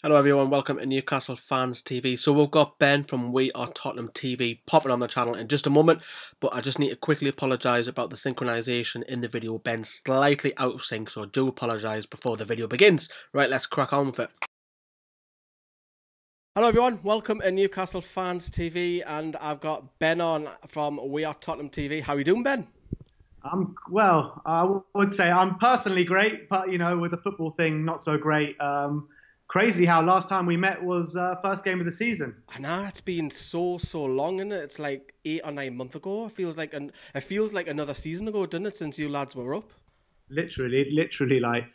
Hello everyone, welcome to Newcastle Fans TV. So we've got Ben from We Are Tottenham TV popping on the channel in just a moment, but I just need to quickly apologise about the synchronisation in the video. Ben's slightly out of sync, so I do apologise before the video begins. Right, let's crack on with it. Hello everyone, welcome to Newcastle Fans TV, and I've got Ben on from We Are Tottenham TV. How are you doing, Ben? Well, I would say I'm personally great, but, you know, with the football thing, not so great. Crazy how last time we met was first game of the season. I know, it's been so long, isn't it? It's like 8 or 9 months ago. It feels like another season ago, doesn't it, since you lads were up? Literally, like,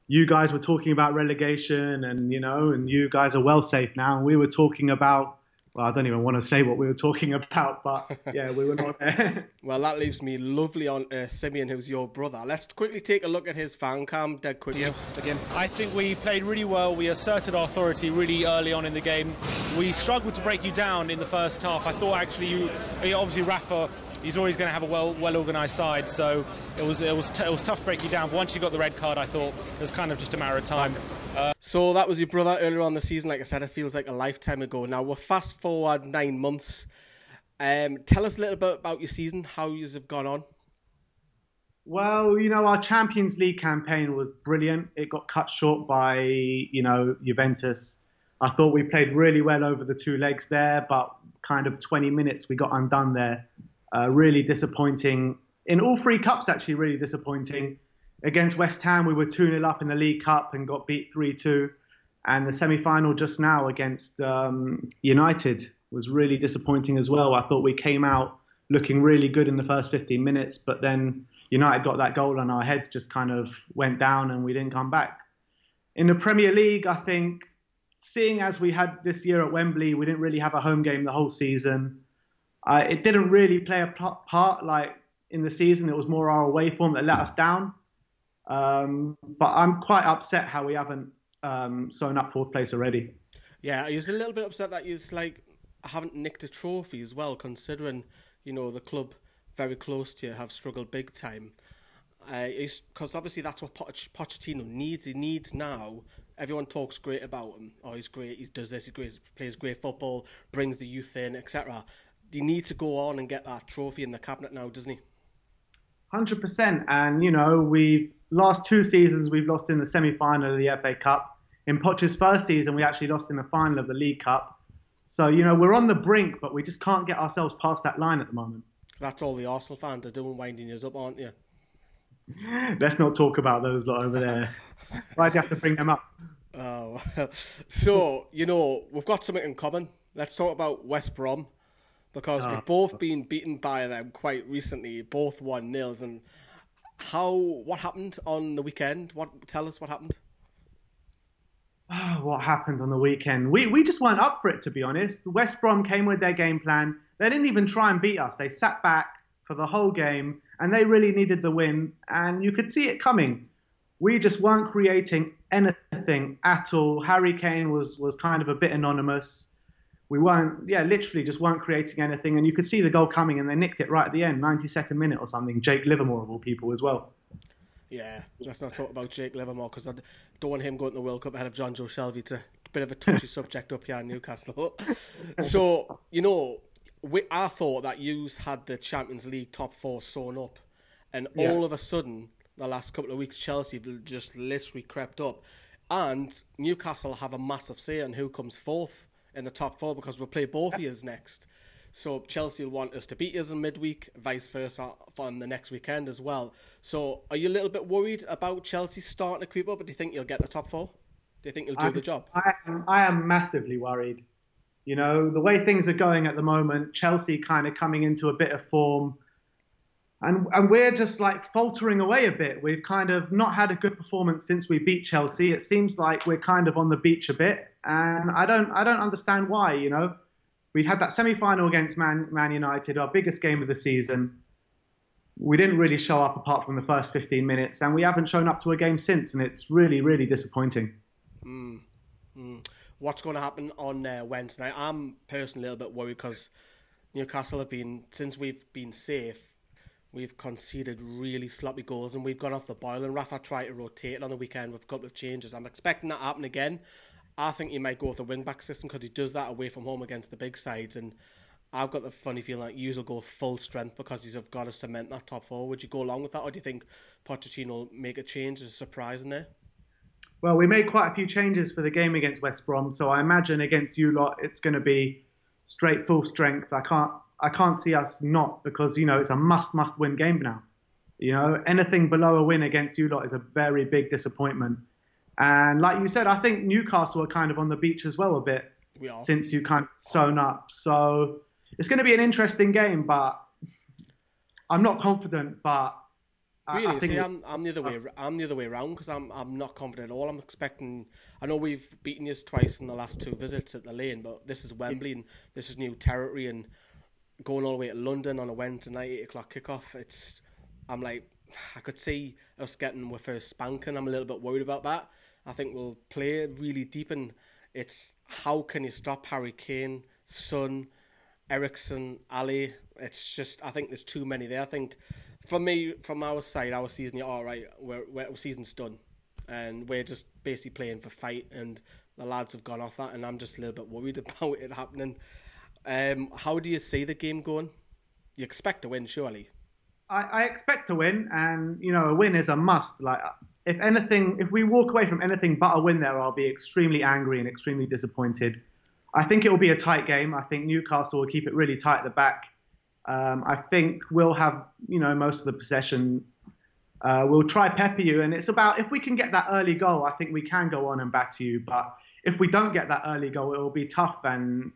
you guys were talking about relegation and, you know, and you guys are well safe now. And we were talking about, well, I don't even want to say what we were talking about, but yeah, we were not there. Well, that leaves me lovely on Simeon, who's your brother. Let's quickly take a look at his fan cam dead quickly. Again. I think we played really well. We asserted our authority really early on in the game. We struggled to break you down in the first half. I thought actually obviously Rafa, he's always going to have a well-organised side, so it was tough to break you down. But once you got the red card, I thought it was kind of just a matter of time. So that was your brother earlier on the season. Like I said, it feels like a lifetime ago. Now we're fast forward 9 months. Tell us a little bit about your season, how you have gone on. Well, you know, our Champions League campaign was brilliant. It got cut short by, you know, Juventus. I thought we played really well over the 2 legs there, but kind of 20 minutes we got undone there. Really disappointing. In all 3 cups, actually, really disappointing. Against West Ham, we were 2-0 up in the League Cup and got beat 3-2. And the semi-final just now against United was really disappointing as well. I thought we came out looking really good in the first 15 minutes, but then United got that goal and our heads just kind of went down and we didn't come back. In the Premier League, I think, seeing as we had this year at Wembley, we didn't really have a home game the whole season. It didn't really play a part like in the season. It was more our away form that let us down. But I'm quite upset how we haven't sewn up 4th place already. Yeah, he's a little bit upset that he's like haven't nicked a trophy as well, considering, you know, the club very close to you have struggled big time. Because obviously that's what Pochettino needs. He needs now. Everyone talks great about him. Oh, he's great. He does this. He plays great football. Brings the youth in, etc. He needs to go on and get that trophy in the cabinet now, doesn't he? 100%. And, you know, last 2 seasons, we've lost in the semi-final of the FA Cup. In Poch's first season, we actually lost in the final of the League Cup. So, you know, we're on the brink, but we just can't get ourselves past that line at the moment. That's all the Arsenal fans are doing, winding us up, aren't you? Let's not talk about those lot over there. Why'd you have to bring them up? Oh, so, you know, we've got something in common. Let's talk about West Brom, because we've both been beaten by them quite recently, both 1-0. And what happened on the weekend? Tell us what happened. What happened on the weekend? We just weren't up for it, to be honest. West Brom came with their game plan. They didn't even try and beat us. They sat back for the whole game, and they really needed the win, and you could see it coming. We just weren't creating anything at all. Harry Kane was kind of a bit anonymous. We literally just weren't creating anything, and you could see the goal coming, and they nicked it right at the end, 92nd minute or something. Jake Livermore, of all people, as well. Yeah, let's not talk about Jake Livermore, because I don't want him going to the World Cup ahead of John Joe Shelby. It's a bit of a touchy subject up here in Newcastle. So, you know, I thought that you had the Champions League top 4 sewn up, and all of a sudden, the last couple of weeks, Chelsea just literally crept up, and Newcastle have a massive say on who comes 4th in the top 4, because we'll play both of yous next. So Chelsea will want us to beat us in midweek, vice versa on the next weekend as well. So are you a little bit worried about Chelsea starting to creep up, or do you think you'll get the top 4? Do you think you'll do the job? I am massively worried. You know, the way things are going at the moment, Chelsea kind of coming into a bit of form, and we're just like faltering away a bit. We've kind of not had a good performance since we beat Chelsea. It seems like we're kind of on the beach a bit, and I don't understand why, you know. We had that semi-final against Man United, our biggest game of the season. We didn't really show up apart from the first 15 minutes, and we haven't shown up to a game since, and it's really, really disappointing. What's going to happen on Wednesday night? I'm personally a little bit worried, because Newcastle have been, since we've been safe, we've conceded really sloppy goals, and we've gone off the boil, and Rafa tried to rotate on the weekend with a couple of changes. I'm expecting that to happen again. I think he might go with the wing-back system because he does that away from home against the big sides. And I've got the funny feeling like Hughes will go full strength because he's got to cement that top four. Would you go along with that, or do you think Pochettino will make a change, a surprise in there? Well, we made quite a few changes for the game against West Brom, so I imagine against you lot it's going to be straight full strength. I can't see us not, because it's a must win game now. Anything below a win against you lot is a very big disappointment. And like you said, I think Newcastle are kind of on the beach as well a bit since you kind of sewn up. So it's going to be an interesting game, but I'm not confident. But really, see, I'm the other way around because I'm not confident at all. I'm expecting. I know we've beaten you twice in the last 2 visits at the Lane, but this is Wembley and this is new territory, and going all the way to London on a Wednesday night 8:00 kickoff. I'm like, I could see us getting our first spanking. I'm a little bit worried about that. I think we'll play really deep, and it's how can you stop Harry Kane, Son, Eriksen, Ali? It's just, I think there's too many there. I think for me, from our side, our season, all right, our season's done, and we're just basically playing for fight, and the lads have gone off that, and I'm just a little bit worried about it happening. How do you see the game going? You expect to win, surely. I expect to win, and a win is a must. Like, if we walk away from anything but a win there, I'll be extremely angry and extremely disappointed. I think it will be a tight game. I think Newcastle will keep it really tight at the back. I think we'll have most of the possession. We'll try pepper you, and it's about if we can get that early goal. I think we can go on and batter you, but if we don't get that early goal, it will be tough, and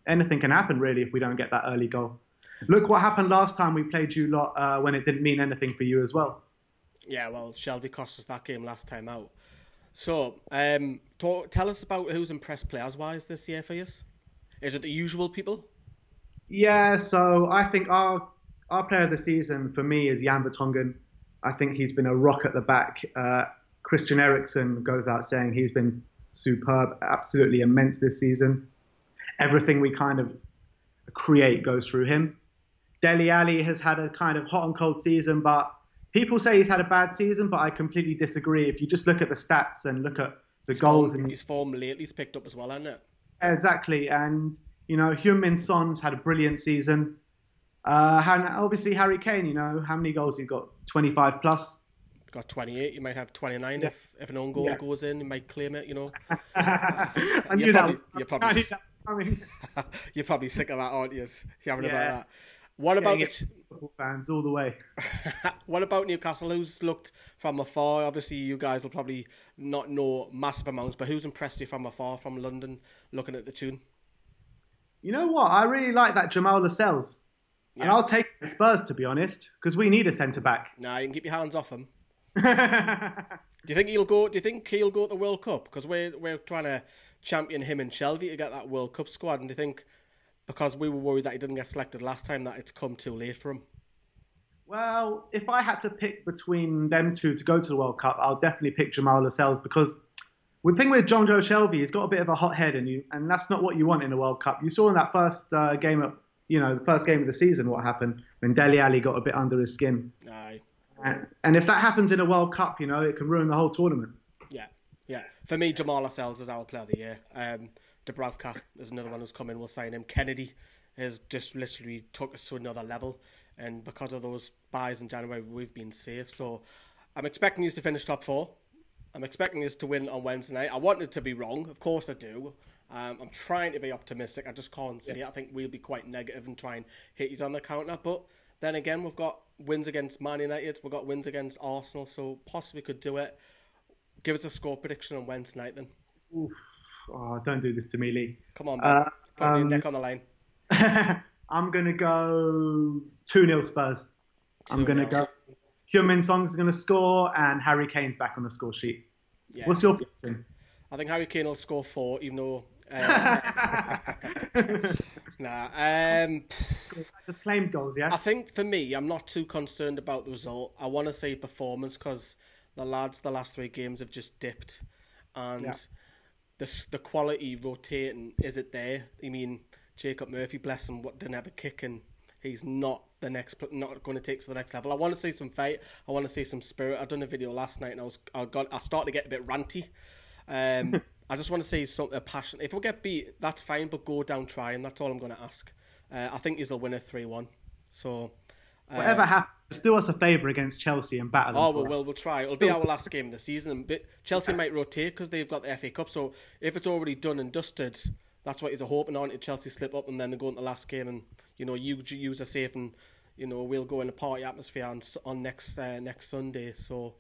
anything can happen really if we don't get that early goal. Look what happened last time we played you lot when it didn't mean anything for you as well. Yeah, well, Shelby cost us that game last time out. So, tell us about who's impressed players-wise this year for you. Is it the usual people? Yeah, so I think our player of the season for me is Jan Vertonghen. I think he's been a rock at the back. Christian Eriksen goes out saying he's been superb, absolutely immense this season. Everything we kind of create goes through him. Dele Alli has had a kind of hot and cold season, but people say he's had a bad season, but I completely disagree. If you just look at the stats and look at the goals. His form lately's picked up as well, hasn't it? Exactly. And, Heung-min Son's had a brilliant season. Obviously, Harry Kane, how many goals he's got? 25 plus? Got 28. You might have 29 if an own goal goes in. You might claim it, You're probably sick of that, aren't you? Hearing about that. What about Liverpool fans all the way? What about Newcastle? Who's looked from afar? Obviously, you guys will probably not know massive amounts, but who's impressed you from afar, from London, looking at the tune? You know what? I really like that Jamal Lascelles. Yeah. And I'll take the Spurs, to be honest, because we need a centre-back. Nah, you can keep your hands off him. Do you think he'll go? Do you think he'll go to the World Cup? Because we're trying to champion him and Shelby to get that World Cup squad. And do you think, because we were worried that he didn't get selected last time, that it's come too late for him? Well, if I had to pick between them two to go to the World Cup, I'll definitely pick Jamal Lascelles, because the thing with John Joe Shelby, he's got a bit of a hot head, and that's not what you want in the World Cup. You saw in that first game of the first game of the season what happened when Dele Alli got a bit under his skin. Aye. And if that happens in a World Cup, it can ruin the whole tournament. Yeah. For me, Jamal Lascelles is our player of the year. Dubravka is another one who's come in. We'll sign him. Kennedy has just literally took us to another level. And because of those buys in January, we've been safe. So I'm expecting us to finish top 4. I'm expecting us to win on Wednesday night. I want it to be wrong. Of course I do. I'm trying to be optimistic. I just can't see it. I think we'll be quite negative and try and hit you on the counter. But then again, we've got wins against Man United. We've got wins against Arsenal. So possibly could do it. Give us a score prediction on Wednesday night then. Oof. Oh, don't do this to me, Lee. Come on, man. Put your neck on the line. I'm going to go 2-0 Spurs. 2-0. I'm going to go. Heung-min Son's going to score, and Harry Kane's back on the score sheet. Yeah. What's your prediction? I think Harry Kane will score 4, even though... Just claimed goals, yeah? I think, for me, I'm not too concerned about the result. I want to say performance, because the lads, the last 3 games have just dipped. And the quality rotating, is it there? I mean, Jacob Murphy, bless him, didn't have a kick, and he's not going to take to the next level. I want to see some fight. I want to see some spirit. I done a video last night, and I started to get a bit ranty. I just want to see a passion. If we get beat, that's fine, but go down trying. That's all I'm going to ask. I think he'll win it 3-1. So whatever happens, do us a favour against Chelsea and battle them. Oh, we'll try. It'll be our last game of the season. And Chelsea might rotate because they've got the FA Cup. So if it's already done and dusted, that's what he's hoping on. Chelsea slip up and then they go into the last game, and you use are safe, and we'll go in a party atmosphere on next Sunday. So.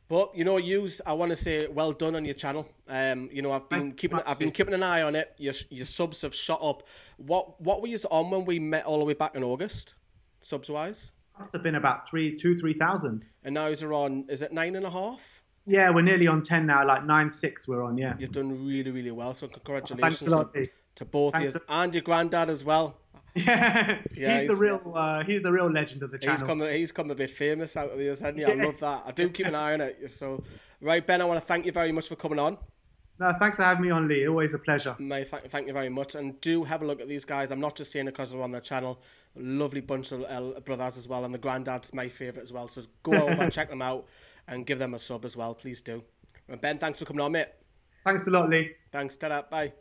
But I want to say well done on your channel. I've been keeping an eye on it. Your subs have shot up. What were you on when we met all the way back in August, subs wise? Must have been about 3,000. And now is it 9.5? Yeah, we're nearly on 10 now. Like 9.6 we're on. Yeah. You've done really, really well. So congratulations to both of you and your granddad as well. Yeah, he's the real legend of the channel. He's come a bit famous out of the years, hasn't he? I love that. I do keep an eye on it. So, right, Ben, I want to thank you very much for coming on. No, thanks for having me on, Lee. Always a pleasure. Mate, thank you very much. And do have a look at these guys. I'm not just saying it because they're on their channel. Lovely bunch of brothers as well. And the granddad's my favourite as well. So go over and check them out and give them a sub as well. Please do. And Ben, thanks for coming on, mate. Thanks a lot, Lee. Thanks. Ta-da. Bye.